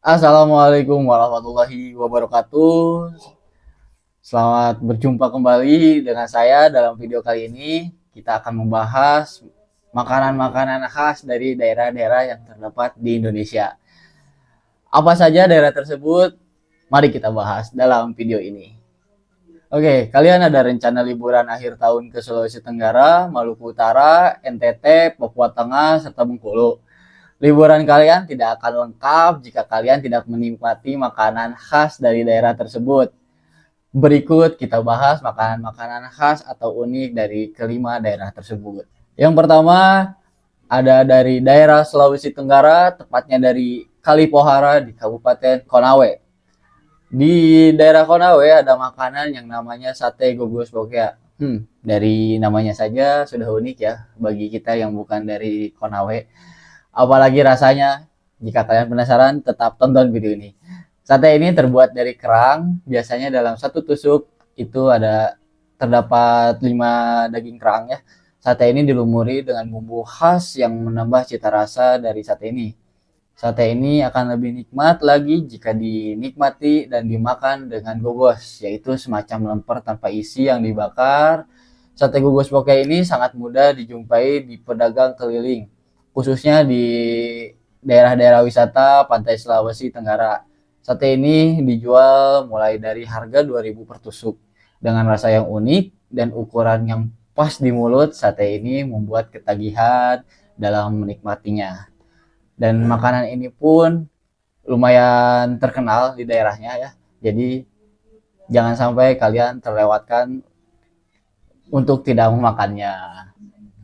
Assalamualaikum warahmatullahi wabarakatuh. Selamat berjumpa kembali dengan saya dalam video kali ini. Kita akan membahas makanan-makanan khas dari daerah-daerah yang terdapat di Indonesia. Apa saja daerah tersebut? Mari kita bahas dalam video ini. Oke, kalian ada rencana liburan akhir tahun ke Sulawesi Tenggara, Maluku Utara, NTT, Papua Tengah, serta Bengkulu. Liburan kalian tidak akan lengkap jika kalian tidak menikmati makanan khas dari daerah tersebut. Berikut kita bahas makanan-makanan khas atau unik dari kelima daerah tersebut. Yang pertama ada dari daerah Sulawesi Tenggara, tepatnya dari Kalipohara di Kabupaten Konawe. Di daerah Konawe ada makanan yang namanya sate gogos bokea. Dari namanya saja sudah unik ya bagi kita yang bukan dari Konawe. Apalagi rasanya. Jika kalian penasaran, tetap tonton video ini. Sate ini terbuat dari kerang. Biasanya dalam satu tusuk itu terdapat 5 daging kerang ya. Sate ini dilumuri dengan bumbu khas yang menambah cita rasa dari sate ini. Sate ini akan lebih nikmat lagi jika dinikmati dan dimakan dengan gogos, yaitu semacam lemper tanpa isi yang dibakar. Sate gogos bokeh ini sangat mudah dijumpai di pedagang keliling, khususnya di daerah-daerah wisata pantai Sulawesi Tenggara. Sate ini dijual mulai dari harga 2.000 per tusuk. Dengan rasa yang unik dan ukuran yang pas di mulut, sate ini membuat ketagihan dalam menikmatinya. Dan makanan ini pun lumayan terkenal di daerahnya ya. Jadi jangan sampai kalian terlewatkan untuk tidak memakannya.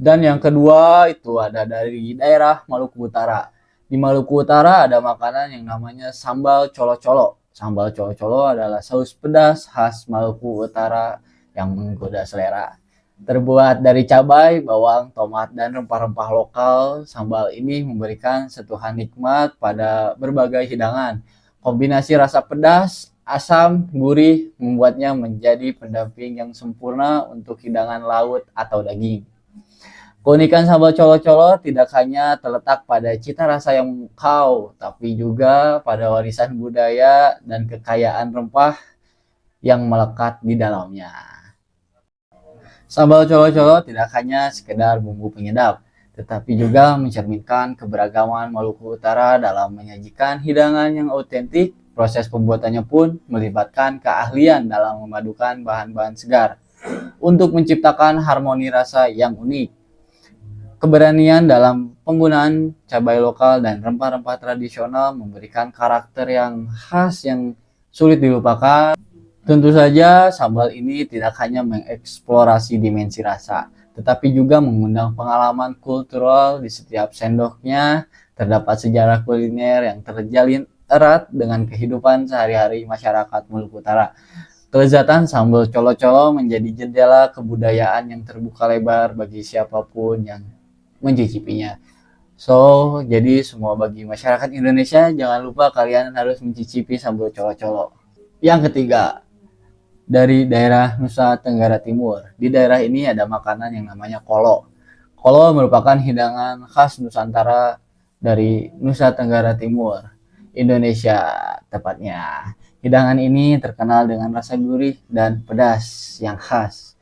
Dan yang kedua itu ada dari daerah Maluku Utara. Di Maluku Utara ada makanan yang namanya sambal colo-colo. Sambal colo-colo adalah saus pedas khas Maluku Utara yang menggoda selera. Terbuat dari cabai, bawang, tomat, dan rempah-rempah lokal, sambal ini memberikan sentuhan nikmat pada berbagai hidangan. Kombinasi rasa pedas, asam, gurih membuatnya menjadi pendamping yang sempurna untuk hidangan laut atau daging. Keunikan sambal colo-colo tidak hanya terletak pada cita rasa yang memukau, tapi juga pada warisan budaya dan kekayaan rempah yang melekat di dalamnya. Sambal colo-colo tidak hanya sekedar bumbu penyedap, tetapi juga mencerminkan keberagaman Maluku Utara dalam menyajikan hidangan yang autentik. Proses pembuatannya pun melibatkan keahlian dalam memadukan bahan-bahan segar untuk menciptakan harmoni rasa yang unik. Keberanian dalam penggunaan cabai lokal dan rempah-rempah tradisional memberikan karakter yang khas yang sulit dilupakan. Tentu saja sambal ini tidak hanya mengeksplorasi dimensi rasa, tetapi juga mengundang pengalaman kultural. Di setiap sendoknya terdapat sejarah kuliner yang terjalin erat dengan kehidupan sehari-hari masyarakat Maluku Utara. Kelezatan sambal colo-colo menjadi jendela kebudayaan yang terbuka lebar bagi siapapun yang mencicipinya. So, jadi semua bagi masyarakat Indonesia, jangan lupa kalian harus mencicipi sambal colo-colo. Yang ketiga, dari daerah Nusa Tenggara Timur. Di daerah ini ada makanan yang namanya kolo. Kolo merupakan hidangan khas Nusantara dari Nusa Tenggara Timur, Indonesia tepatnya. Hidangan ini terkenal dengan rasa gurih dan pedas yang khas.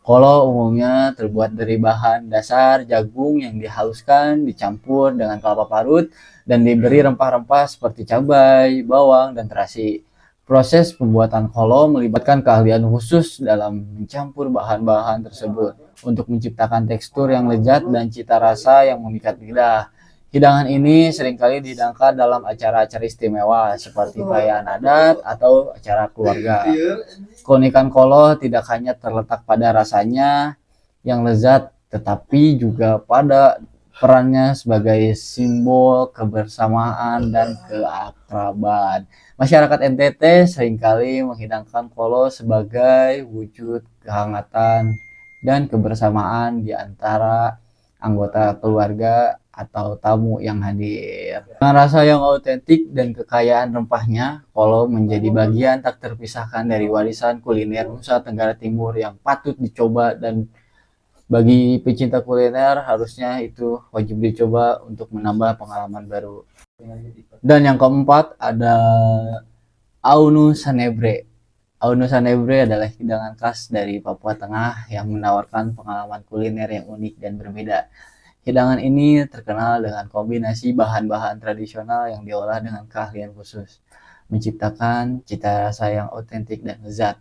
Kolo umumnya terbuat dari bahan dasar jagung yang dihaluskan, dicampur dengan kelapa parut, dan diberi rempah-rempah seperti cabai, bawang, dan terasi. Proses pembuatan kolo melibatkan keahlian khusus dalam mencampur bahan-bahan tersebut untuk menciptakan tekstur yang lezat dan cita rasa yang memikat lidah. Hidangan ini seringkali dihidangkan dalam acara-acara istimewa seperti perayaan adat atau acara keluarga. Keunikan kolo tidak hanya terletak pada rasanya yang lezat, tetapi juga pada perannya sebagai simbol kebersamaan dan keakraban. Masyarakat NTT seringkali menghidangkan kolo sebagai wujud kehangatan dan kebersamaan di antara anggota keluarga atau tamu yang hadir. Dengan rasa yang autentik dan kekayaan rempahnya, kolo menjadi bagian tak terpisahkan dari warisan kuliner Nusa Tenggara Timur yang patut dicoba, dan bagi pecinta kuliner harusnya itu wajib dicoba untuk menambah pengalaman baru. Dan yang keempat ada Aunu Sanebre. Aunu Sanebre adalah hidangan khas dari Papua Tengah yang menawarkan pengalaman kuliner yang unik dan berbeda. Hidangan ini terkenal dengan kombinasi bahan-bahan tradisional yang diolah dengan keahlian khusus, menciptakan cita rasa yang otentik dan lezat.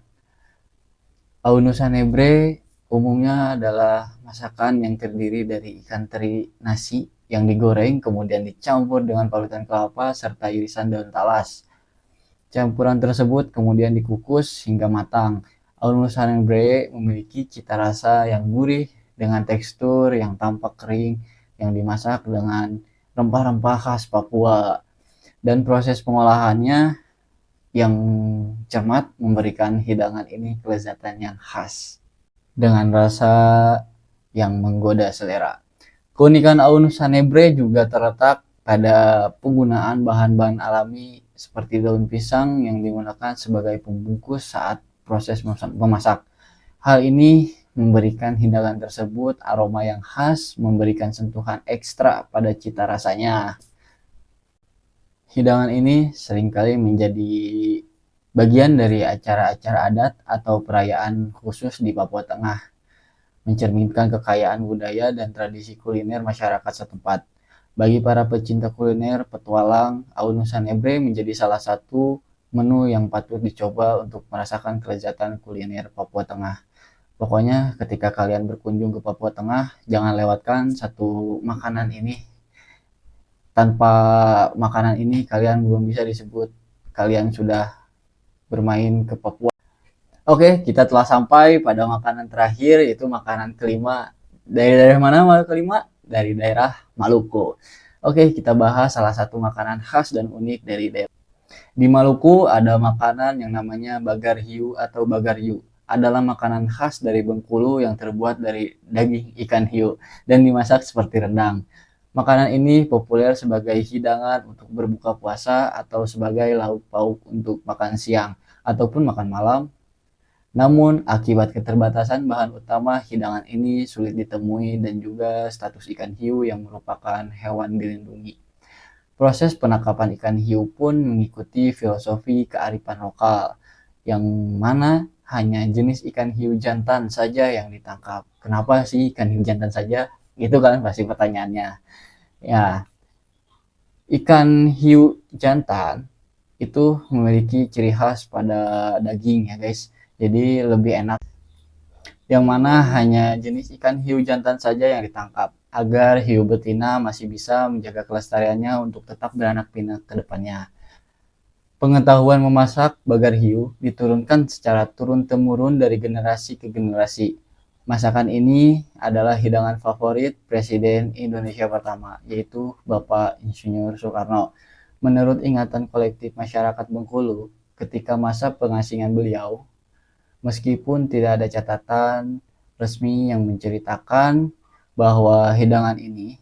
Aunu Sanebre umumnya adalah masakan yang terdiri dari ikan teri nasi yang digoreng kemudian dicampur dengan parutan kelapa serta irisan daun talas. Campuran tersebut kemudian dikukus hingga matang. Aunu Sanebre memiliki cita rasa yang gurih dengan tekstur yang tampak kering yang dimasak dengan rempah-rempah khas Papua. Dan proses pengolahannya yang cermat memberikan hidangan ini kelezatan yang khas dengan rasa yang menggoda selera. Keunikan Aunu Sanebre juga terletak pada penggunaan bahan-bahan alami seperti daun pisang yang digunakan sebagai pembungkus saat proses memasak. Hal ini memberikan hidangan tersebut aroma yang khas, memberikan sentuhan ekstra pada cita rasanya. Hidangan ini seringkali menjadi bagian dari acara-acara adat atau perayaan khusus di Papua Tengah, mencerminkan kekayaan budaya dan tradisi kuliner masyarakat setempat. Bagi para pecinta kuliner petualang, Aunu Sanebre menjadi salah satu menu yang patut dicoba untuk merasakan kelezatan kuliner Papua Tengah. Pokoknya ketika kalian berkunjung ke Papua Tengah, jangan lewatkan satu makanan ini. Tanpa makanan ini kalian belum bisa disebut kalian sudah bermain ke Papua. Oke, kita telah sampai pada makanan terakhir, yaitu makanan kelima. Dari daerah mana kelima? Dari daerah Maluku. Oke, kita bahas salah satu makanan khas dan unik dari daerah. Di Maluku ada makanan yang namanya bagar hiu atau bagar hiu. Adalah makanan khas dari Bengkulu yang terbuat dari daging ikan hiu dan dimasak seperti rendang. Makanan ini populer sebagai hidangan untuk berbuka puasa atau sebagai lauk pauk untuk makan siang ataupun makan malam. Namun, akibat keterbatasan bahan utama, hidangan ini sulit ditemui dan juga status ikan hiu yang merupakan hewan dilindungi. Proses penangkapan ikan hiu pun mengikuti filosofi kearifan lokal, yang mana hanya jenis ikan hiu jantan saja yang ditangkap. Kenapa sih ikan hiu jantan saja? Itu kan pasti pertanyaannya. Ya, ikan hiu jantan itu memiliki ciri khas pada daging ya guys. Jadi lebih enak. Yang mana hanya jenis ikan hiu jantan saja yang ditangkap agar hiu betina masih bisa menjaga kelestariannya untuk tetap beranak pinak ke depannya. Pengetahuan memasak bagar hiu diturunkan secara turun-temurun dari generasi ke generasi. Masakan ini adalah hidangan favorit Presiden Indonesia pertama, yaitu Bapak Insinyur Soekarno. Menurut ingatan kolektif masyarakat Bengkulu, ketika masa pengasingan beliau, meskipun tidak ada catatan resmi yang menceritakan bahwa hidangan ini,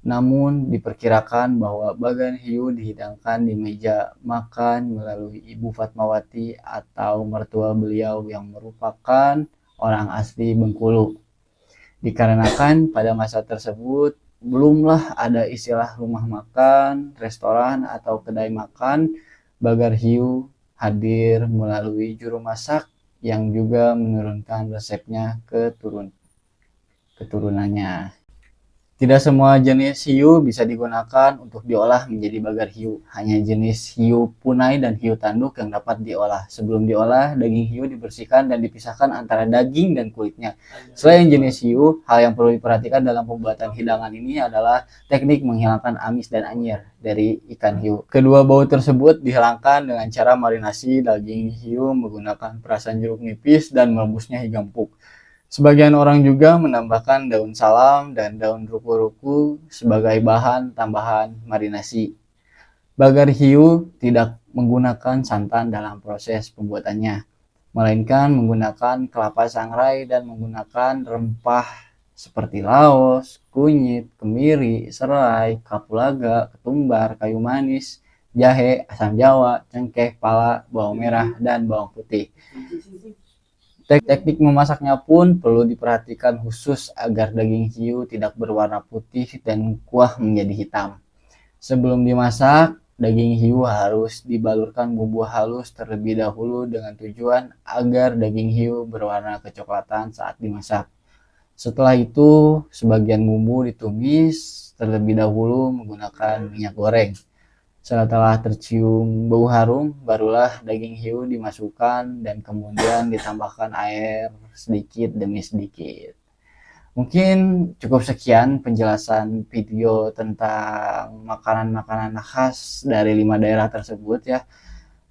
namun diperkirakan bahwa bagan hiu dihidangkan di meja makan melalui Ibu Fatmawati atau mertua beliau yang merupakan orang asli Bengkulu. Dikarenakan pada masa tersebut belumlah ada istilah rumah makan, restoran, atau kedai makan, bagar hiu hadir melalui juru masak yang juga menurunkan resepnya ke keturunannya. Tidak semua jenis hiu bisa digunakan untuk diolah menjadi bagar hiu. Hanya jenis hiu punai dan hiu tanduk yang dapat diolah. Sebelum diolah, daging hiu dibersihkan dan dipisahkan antara daging dan kulitnya. Selain jenis hiu, hal yang perlu diperhatikan dalam pembuatan hidangan ini adalah teknik menghilangkan amis dan anyir dari ikan hiu. Kedua bau tersebut dihilangkan dengan cara marinasi daging hiu menggunakan perasan jeruk nipis dan merebusnya hingga empuk. Sebagian orang juga menambahkan daun salam dan daun ruku-ruku sebagai bahan tambahan marinasi. Bagar hiu tidak menggunakan santan dalam proses pembuatannya, melainkan menggunakan kelapa sangrai dan menggunakan rempah seperti laos, kunyit, kemiri, serai, kapulaga, ketumbar, kayu manis, jahe, asam jawa, cengkeh, pala, bawang merah, dan bawang putih. Teknik memasaknya pun perlu diperhatikan khusus agar daging hiu tidak berwarna putih dan kuah menjadi hitam. Sebelum dimasak, daging hiu harus dibalurkan bumbu halus terlebih dahulu dengan tujuan agar daging hiu berwarna kecoklatan saat dimasak. Setelah itu, sebagian bumbu ditumis terlebih dahulu menggunakan minyak goreng. Setelah tercium bau harum, barulah daging hiu dimasukkan dan kemudian ditambahkan air sedikit demi sedikit. Mungkin cukup sekian penjelasan video tentang makanan-makanan khas dari 5 daerah tersebut ya.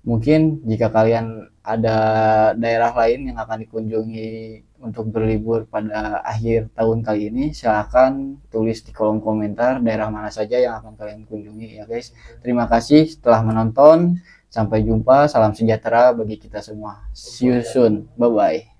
Mungkin jika kalian ada daerah lain yang akan dikunjungi untuk berlibur pada akhir tahun kali ini, silahkan tulis di kolom komentar daerah mana saja yang akan kalian kunjungi ya guys. Terima kasih telah menonton. Sampai jumpa. Salam sejahtera bagi kita semua. See you soon. Bye bye.